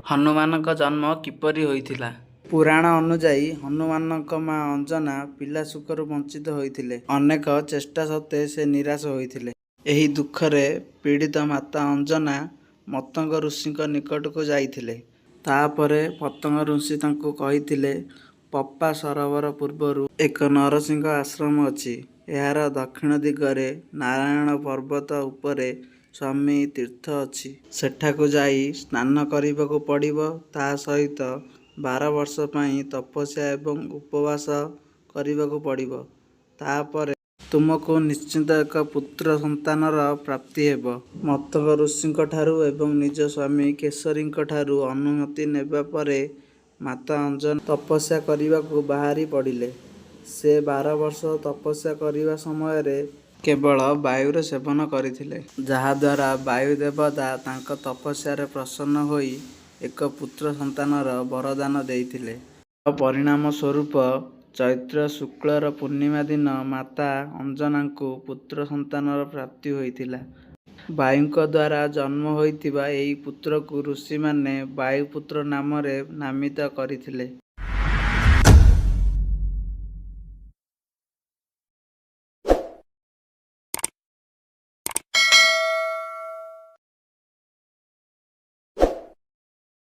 ହନୁମାନଙ୍କ ଜନ୍ମ କିପରି ହୋଇଥିଲା? ପୁରାଣ ଅନୁଯାୟୀ ହନୁମାନଙ୍କ ମା ଅଞ୍ଜନା ପିଲା ସୁଖରୁ ବଞ୍ଚିତ ହୋଇଥିଲେ। ଅନେକ ଚେଷ୍ଟା ସତ୍ତ୍ୱେ ସେ ନିରାଶ ହୋଇଥିଲେ। ଏହି ଦୁଃଖରେ ପୀଡ଼ିତ ମାତା ଅଞ୍ଜନା ମତଙ୍ଗ ଋଷିଙ୍କ ନିକଟକୁ ଯାଇଥିଲେ। ତାପରେ ମତଙ୍ଗ ଋଷି ତାଙ୍କୁ କହିଥିଲେ, ପପା ସରୋବର ପୂର୍ବରୁ ଏକ ନରସିଂହ ଆଶ୍ରମ ଅଛି। ଏହାର ଦକ୍ଷିଣ ଦିଗରେ ନାରାୟଣ ପର୍ବତ ଉପରେ ସ୍ୱାମୀ ତୀର୍ଥ ଅଛି। ସେଠାକୁ ଯାଇ ସ୍ନାନ କରିବାକୁ ପଡ଼ିବ। ତା ସହିତ 12 ବର୍ଷ ପାଇଁ ତପସ୍ୟା ଏବଂ ଉପବାସ କରିବାକୁ ପଡ଼ିବ। ତାପରେ ତୁମକୁ ନିଶ୍ଚିତ ଏକ ପୁତ୍ର ସନ୍ତାନର ପ୍ରାପ୍ତି ହେବ। ମତଙ୍ଗ ଋଷିଙ୍କଠାରୁ ଏବଂ ନିଜ ସ୍ୱାମୀ କେଶରୀଙ୍କଠାରୁ ଅନୁମତି ନେବା ପରେ ମାତା ଅଞ୍ଜନା ତପସ୍ୟା କରିବାକୁ ବାହାରି ପଡ଼ିଲେ। ସେ 12 ବର୍ଷ ତପସ୍ୟା କରିବା ସମୟରେ କେବଳ ବାୟୁର ସେବନ କରିଥିଲେ, ଯାହାଦ୍ୱାରା ବାୟୁ ଦେବତା ତାଙ୍କ ତପସ୍ୟାରେ ପ୍ରସନ୍ନ ହୋଇ ଏକ ପୁତ୍ର ସନ୍ତାନର ବରଦାନ ଦେଇଥିଲେ। ପରିଣାମ ସ୍ୱରୂପ ଚୈତ୍ର ଶୁକ୍ଳର ପୂର୍ଣ୍ଣିମା ଦିନ ମାତା ଅଞ୍ଜନାଙ୍କୁ ପୁତ୍ର ସନ୍ତାନର ପ୍ରାପ୍ତି ହୋଇଥିଲା। ବାୟୁଙ୍କ ଦ୍ୱାରା ଜନ୍ମ ହୋଇଥିବା ଏହି ପୁତ୍ରକୁ ଋଷିମାନେ ବାୟୁପୁତ୍ର ନାମରେ ନାମିତ କରିଥିଲେ।